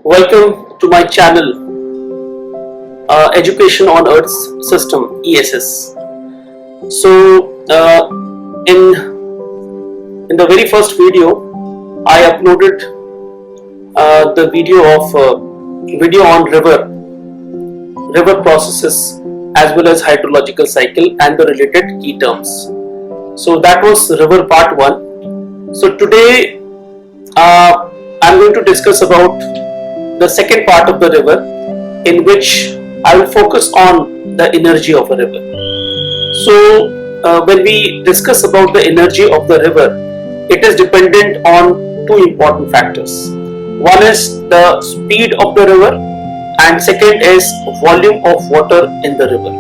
Welcome to my channel, Education on Earth's System (ESS). So, in the very first video, I uploaded the video on river processes as well as hydrological cycle and the related key terms. So that was river part 1. So today I'm going to discuss about the second part of the river, in which I will focus on the energy of a river. So when we discuss about the energy of the river, it is dependent on two important factors. One is the speed of the river and second is volume of water in the river.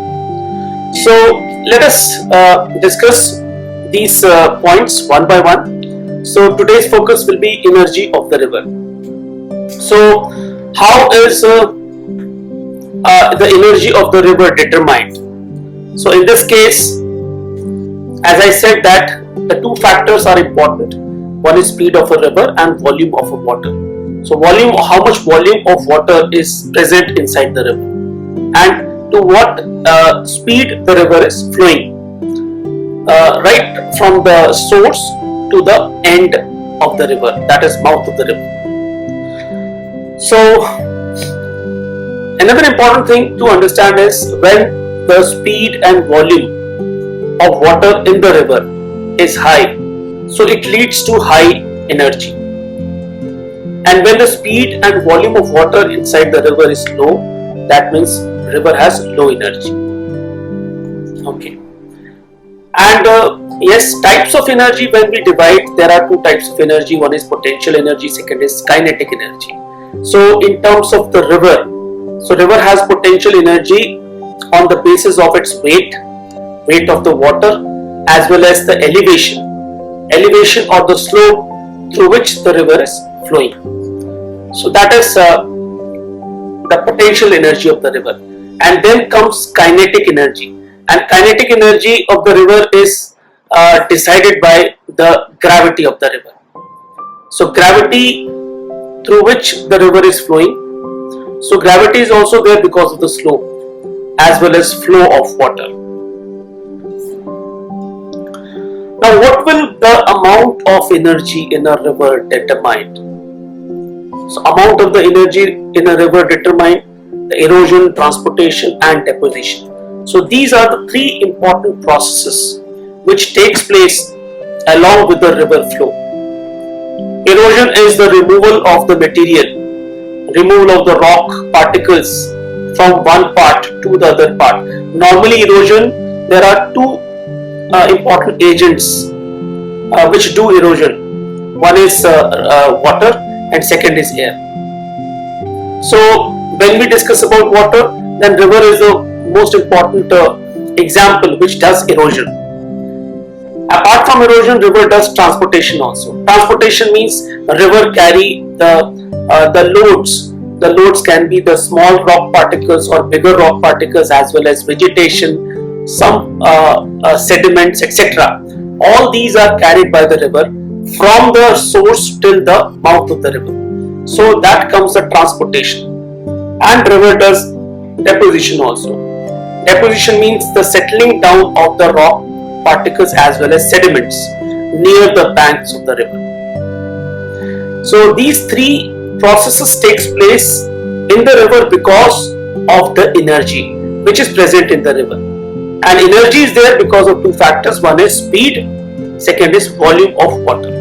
So let us discuss these points one by one. So today's focus will be energy of the river. So how is the energy of the river determined? So in this case, as I said, that the two factors are important. One is speed of a river and volume of a water. So volume, how much volume of water is present inside the river, and to what speed the river is flowing, right from the source to the end of the river, that is mouth of the river. So another important thing to understand is when the speed and volume of water in the river is high, so it leads to high energy. And when the speed and volume of water inside the river is low, that means river has low energy. Okay. And yes, types of energy, when we divide, there are two types of energy. One is potential energy, second is kinetic energy. So in terms of the river, so river has potential energy on the basis of its weight of the water, as well as the elevation or the slope through which the river is flowing. So that is the potential energy of the river. And then comes kinetic energy. And kinetic energy of the river is decided by the gravity of the river. So gravity through which the river is flowing. So gravity is also there because of the slope as well as flow of water. Now, what will the amount of energy in a river determine? So amount of the energy in a river determine the erosion, transportation and deposition. So these are the three important processes which takes place along with the river flow. Erosion is the removal of the material, removal of the rock particles from one part to the other part. Normally erosion, there are two important agents which do erosion. One is water and second is air. So when we discuss about water, then river is the most important example which does erosion. Apart from erosion, river does transportation also. Transportation means river carry the loads. The loads can be the small rock particles or bigger rock particles, as well as vegetation, some sediments, etc. All these are carried by the river from the source till the mouth of the river. So that comes the transportation. And river does deposition also. Deposition means the settling down of the rock particles as well as sediments near the banks of the river. So these three processes takes place in the river because of the energy which is present in the river. And energy is there because of two factors. One is speed, second is volume of water.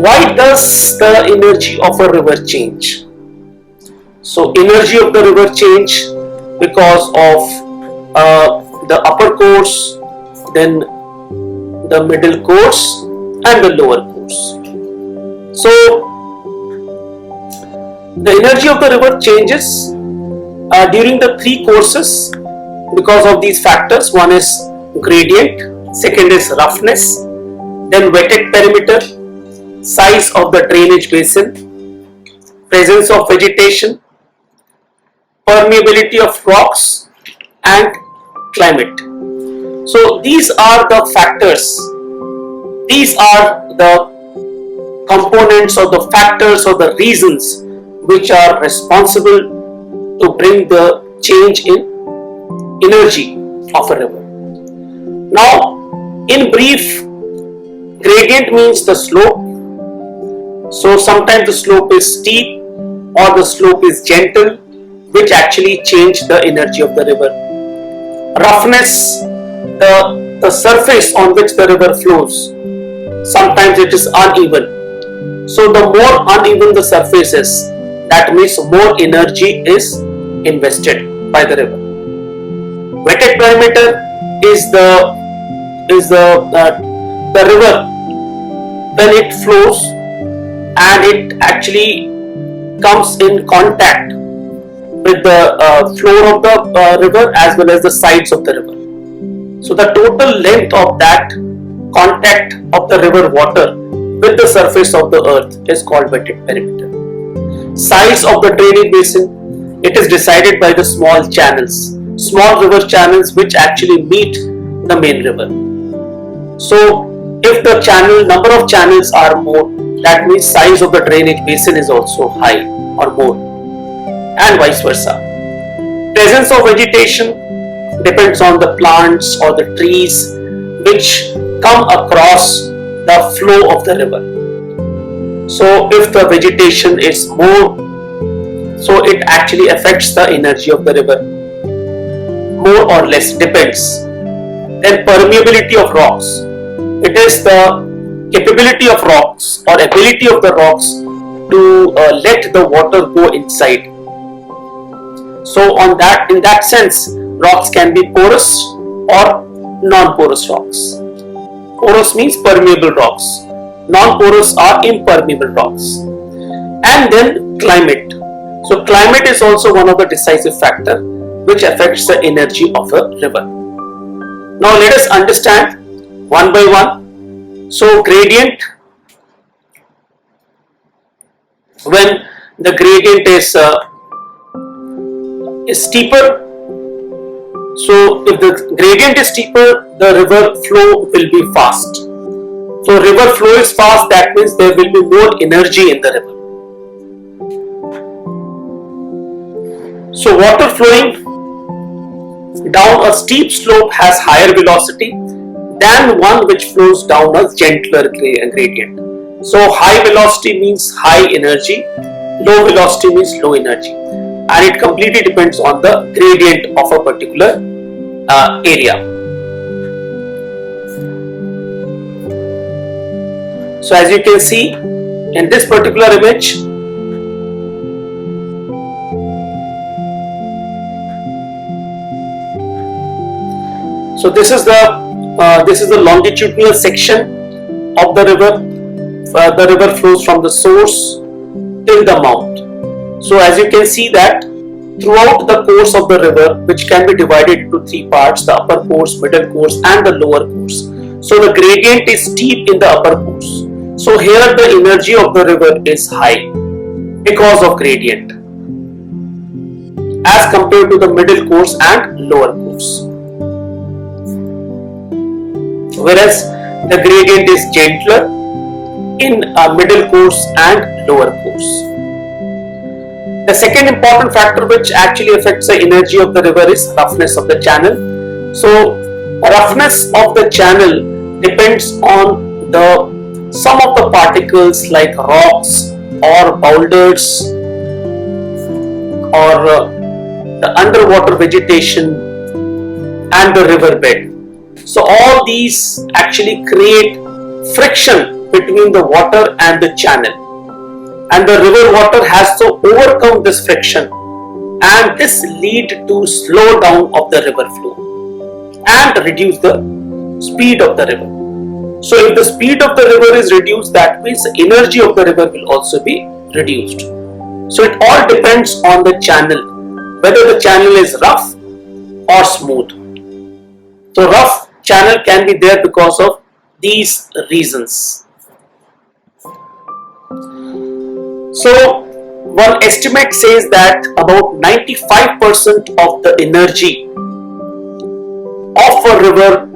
Why does the energy of a river change? So energy of the river change because of the upper course, then the middle course and the lower course. So the energy of the river changes during the three courses because of these factors. One is gradient, second is roughness, then wetted perimeter, size of the drainage basin, presence of vegetation, permeability of rocks and climate. So these are the factors, these are the components or the factors or the reasons which are responsible to bring the change in energy of a river. Now, in brief, gradient means the slope. So sometimes the slope is steep or the slope is gentle, which actually change the energy of the river. Roughness, the surface on which the river flows. Sometimes it is uneven. So the more uneven the surface is, that means more energy is invested by the river. Wetted perimeter is the river when it flows and it actually comes in contact with the floor of the river as well as the sides of the river. So the total length of that contact of the river water with the surface of the earth is called wetted perimeter. Size of the drainage basin, it is decided by the small channels, small river channels which actually meet the main river. So if the number of channels are more, that means size of the drainage basin is also high or more, and vice versa. Presence of vegetation depends on the plants or the trees which come across the flow of the river. So if the vegetation is more, so it actually affects the energy of the river. More or less, depends. Then permeability of rocks. It is the capability of rocks or ability of the rocks to let the water go inside. So in that sense, rocks can be porous or non-porous rocks. Porous means permeable rocks. Non-porous are impermeable rocks. And then climate. So climate is also one of the decisive factor which affects the energy of a river. Now let us understand one by one. So gradient, when the gradient is steeper, so if the gradient is steeper, the river flow will be fast. So river flow is fast, that means there will be more energy in the river. So water flowing down a steep slope has higher velocity than one which flows down a gentler gradient. So high velocity means high energy, low velocity means low energy, and it completely depends on the gradient of a particular area. So as you can see in this particular image, so this is the longitudinal section of the river. The river flows from the source till the mouth. So as you can see that throughout the course of the river, which can be divided into three parts, the upper course, middle course and the lower course. So the gradient is steep in the upper course. So here the energy of the river is high because of gradient as compared to the middle course and lower course. Whereas the gradient is gentler in middle course and lower course. The second important factor which actually affects the energy of the river is roughness of the channel. So roughness of the channel depends on the some of the particles like rocks or boulders or the underwater vegetation and the riverbed. So all these actually create friction between the water and the channel, and the river water has to overcome this friction, and this lead to slow down of the river flow and reduce the speed of the river. So if the speed of the river is reduced, that means the energy of the river will also be reduced. So it all depends on the channel, whether the channel is rough or smooth. So rough channel can be there because of these reasons. So one estimate says that about 95% of the energy of a river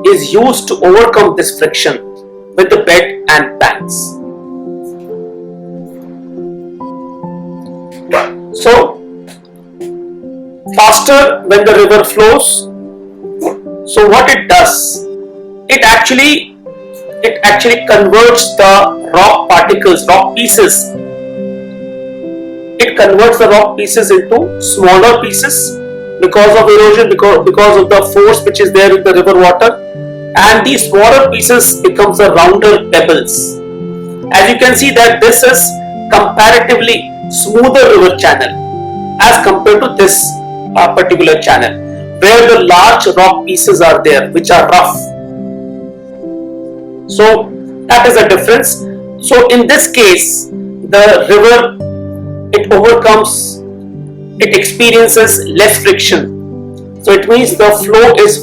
is used to overcome this friction with the bed and banks. So faster when the river flows, so what it does, it actually converts the rock particles, rock pieces, it converts the rock pieces into smaller pieces because of erosion, because of the force which is there in the river water, and these smaller pieces becomes the rounder pebbles. As you can see that this is comparatively smoother river channel as compared to this particular channel where the large rock pieces are there which are rough. So that is a difference. So in this case the river, it experiences less friction, so it means the flow is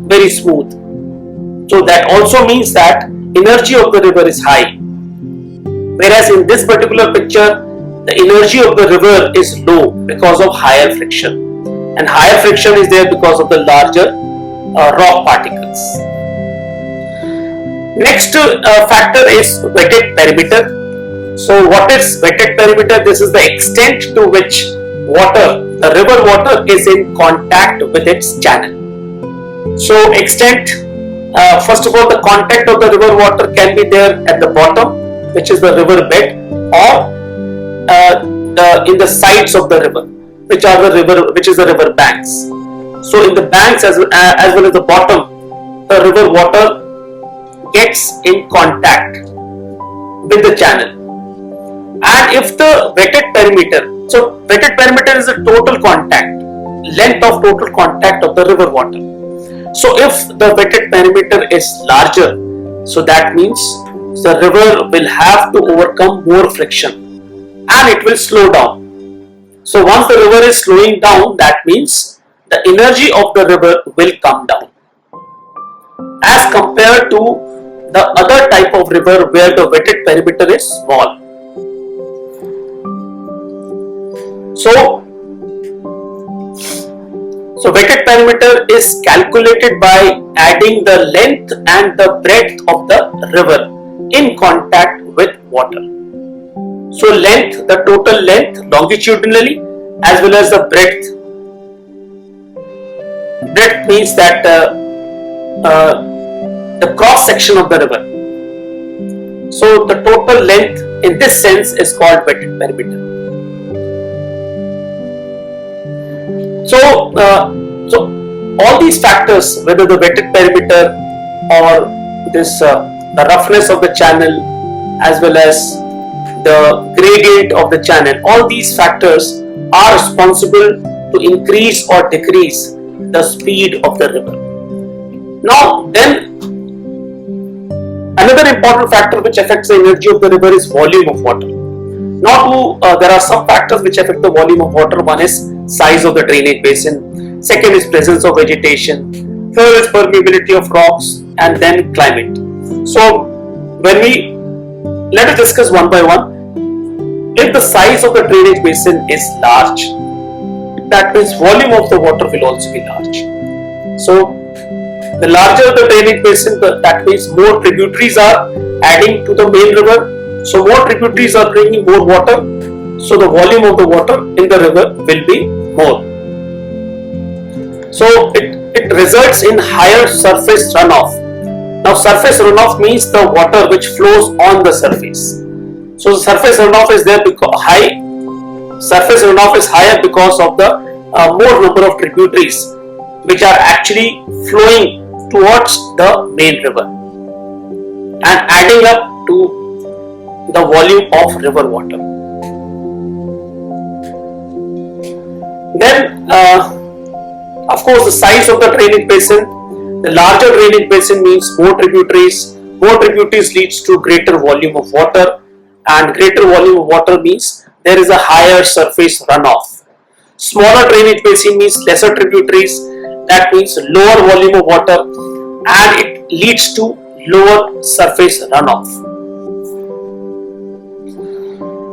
very smooth. So that also means that energy of the river is high, whereas in this particular picture the energy of the river is low because of higher friction, and higher friction is there because of the larger rock particles. Next factor is wetted perimeter. So what is wetted perimeter? This is the extent to which the river water is in contact with its channel. So extent, first of all, the contact of the river water can be there at the bottom, which is the river bed, or in the sides of the river, which is the river banks. So in the banks as well as the bottom, the river water gets in contact with the channel. And if the wetted perimeter, so wetted perimeter is the total contact, length of total contact of the river water. So if the wetted perimeter is larger, so that means the river will have to overcome more friction and it will slow down. So once the river is slowing down, that means the energy of the river will come down as compared to the other type of river where the wetted perimeter is small. So wetted perimeter is calculated by adding the length and the breadth of the river in contact with water. So length, the total length longitudinally, as well as the breadth. Breadth means that the cross section of the river. So the total length in this sense is called wetted perimeter. So all these factors, whether the wetted perimeter or this the roughness of the channel as well as the gradient of the channel, all these factors are responsible to increase or decrease the speed of the river. Now then, another important factor which affects the energy of the river is volume of water. Now there are some factors which affect the volume of water. One is size of the drainage basin, second is presence of vegetation, third is permeability of rocks, and then climate. So let us discuss one by one. If the size of the drainage basin is large, that means volume of the water will also be large. So the larger the drainage basin, that means more tributaries are adding to the main river. So more tributaries are bringing more water. So the volume of the water in the river will be more. So it results in higher surface runoff. Now surface runoff means the water which flows on the surface. So the surface runoff is there because surface runoff is higher because of the more number of tributaries which are actually flowing towards the main river and adding up to the volume of river water. Then of course the size of the drainage basin. The larger drainage basin means more tributaries. More tributaries leads to greater volume of water, and greater volume of water means there is a higher surface runoff. Smaller drainage basin means lesser tributaries, that means lower volume of water, and it leads to lower surface runoff.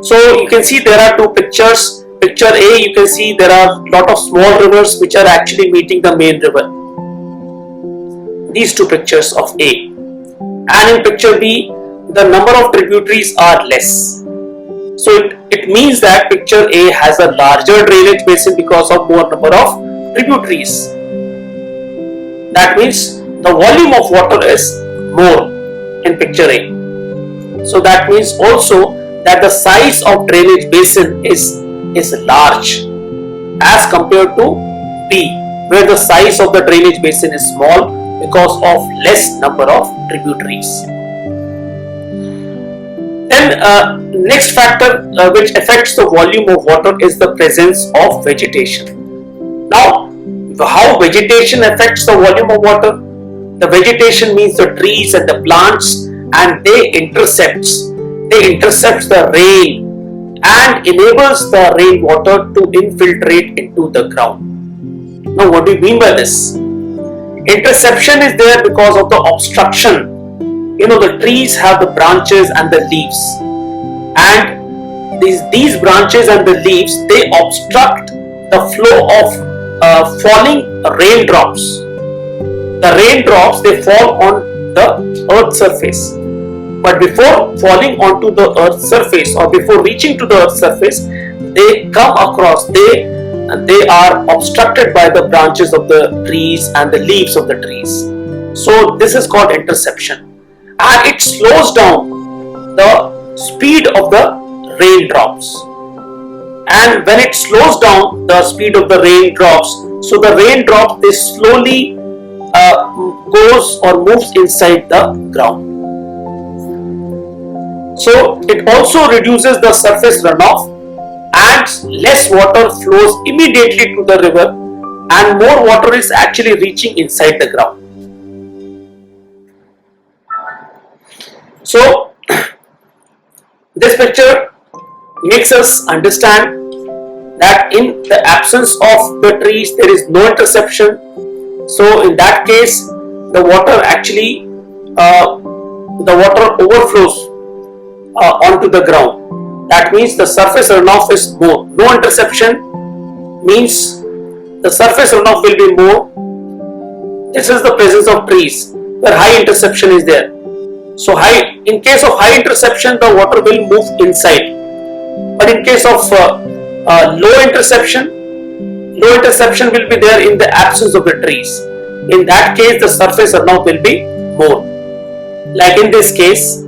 So you can see there are two pictures. Picture A, you can see there are a lot of small rivers which are actually meeting the main river. These two pictures of A. And in picture B, the number of tributaries are less. So it means that picture A has a larger drainage basin because of more number of tributaries. That means the volume of water is more in picture A. So that means also that the size of drainage basin is large as compared to B, where the size of the drainage basin is small because of less number of tributaries. Then next factor which affects the volume of water is the presence of vegetation. Now, how vegetation affects the volume of water? The vegetation means the trees and the plants, and they intercepts the rain and enables the rainwater to infiltrate into the ground. Now, what do you mean by this? Interception is there because of the obstruction. The trees have the branches and the leaves, and these branches and the leaves, they obstruct the flow of falling raindrops. The raindrops, they fall on the earth's surface, but before falling onto the earth's surface or before reaching to the earth's surface, they come across, they are obstructed by the branches of the trees and the leaves of the trees. So this is called interception, and it slows down the speed of the raindrops. And when it slows down the speed of the raindrops, so the raindrop, they slowly goes or moves inside the ground. So it also reduces the surface runoff, and less water flows immediately to the river, and more water is actually reaching inside the ground. So this picture makes us understand that in the absence of the trees, there is no interception. So in that case, the water actually overflows onto the ground. That means the surface runoff is more. No interception means the surface runoff will be more. This is the presence of trees where high interception is there. So in case of high interception, the water will move inside. But in case of low interception will be there in the absence of the trees. In that case, the surface runoff will be more. Like in this case,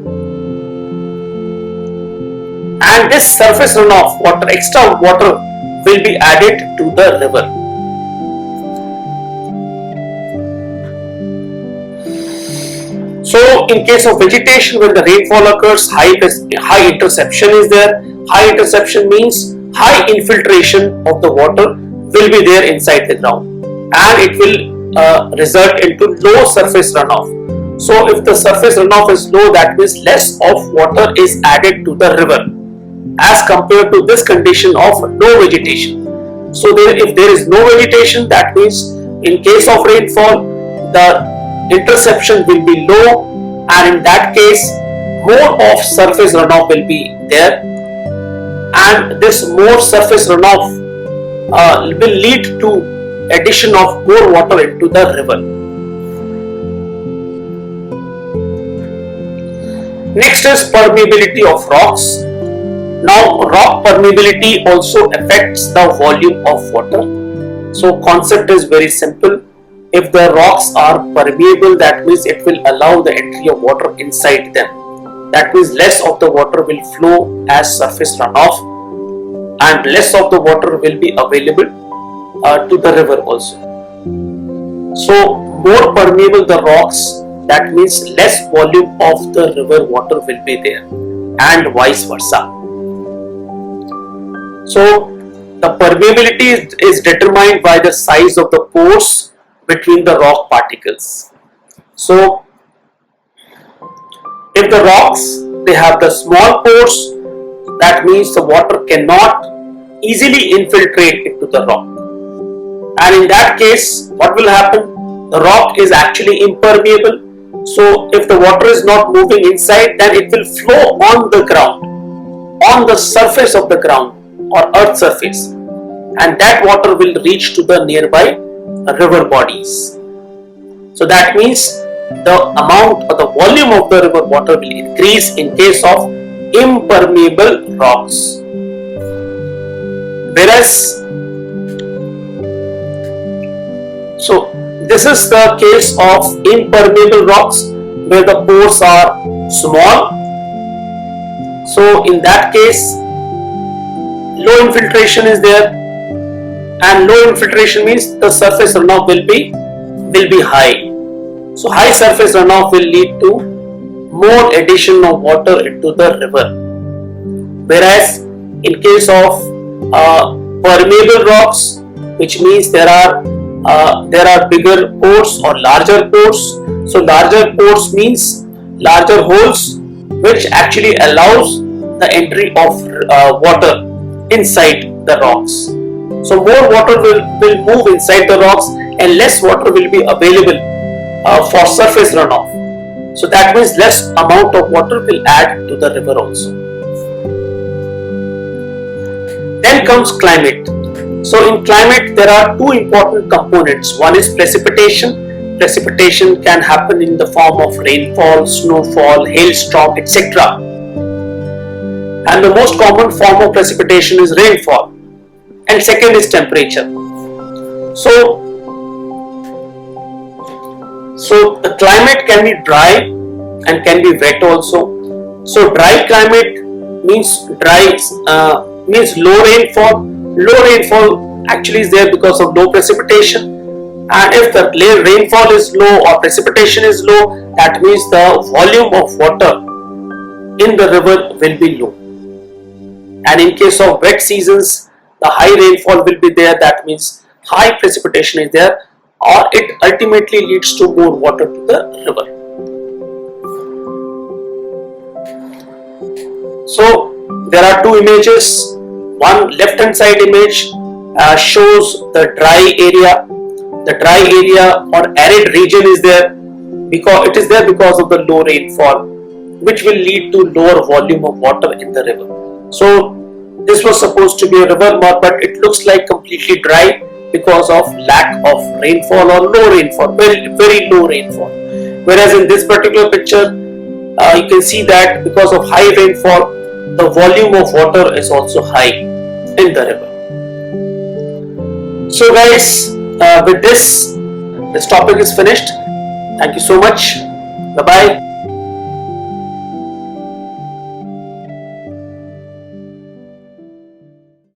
and this surface runoff, extra water will be added to the river. So in case of vegetation, when the rainfall occurs, high interception is there. High interception means high infiltration of the water will be there inside the ground, and it will result into low surface runoff. So if the surface runoff is low, that means less of water is added to the river as compared to this condition of no vegetation. So if there is no vegetation, that means in case of rainfall, the interception will be low, and in that case, more of surface runoff will be there, and this more surface runoff will lead to addition of more water into the river. Next is permeability of rocks. Now, rock permeability also affects the volume of water. So concept is very simple. If the rocks are permeable, that means it will allow the entry of water inside them. That means less of the water will flow as surface runoff, and less of the water will be available to the river also. So more permeable the rocks, that means less volume of the river water will be there, and vice versa. So the permeability is determined by the size of the pores between the rock particles. So if the rocks, they have the small pores, that means the water cannot easily infiltrate into the rock, and in that case, what will happen? The rock is actually impermeable. So if the water is not moving inside, then it will flow on the ground, on the surface of the ground or earth surface, and that water will reach to the nearby river bodies. So that means the amount or the volume of the river water will increase in case of impermeable impermeable rocks. Whereas, so this is the case of impermeable rocks where the pores are small. So in that case, low infiltration is there, and low infiltration means the surface runoff will be high. So high surface runoff will lead to more addition of water into the river. Whereas in case of permeable rocks, which means there are bigger pores or larger pores. So larger pores means larger holes, which actually allows the entry of water inside the rocks. So more water will move inside the rocks and less water will be available for surface runoff. So that means less amount of water will add to the river also. Then comes climate. So in climate there are two important components. One is precipitation. Precipitation can happen in the form of rainfall, snowfall, hailstorm, etc. And the most common form of precipitation is rainfall. And second is temperature. So the climate can be dry and can be wet also. So dry climate means means low rainfall. Low rainfall actually is there because of low precipitation. And if the rainfall is low or precipitation is low, that means the volume of water in the river will be low. And in case of wet seasons, the high rainfall will be there, that means high precipitation is there, or it ultimately leads to more water to the river. So there are two images. One left hand side image shows the dry area. The dry area or arid region is there because it is there because of the low rainfall, which will lead to lower volume of water in the river. So this was supposed to be a river, but it looks like completely dry because of lack of rainfall or low rainfall, very low rainfall. Whereas in this particular picture, you can see that because of high rainfall, the volume of water is also high in the river. So guys, with this topic is finished. Thank you so much. Bye bye.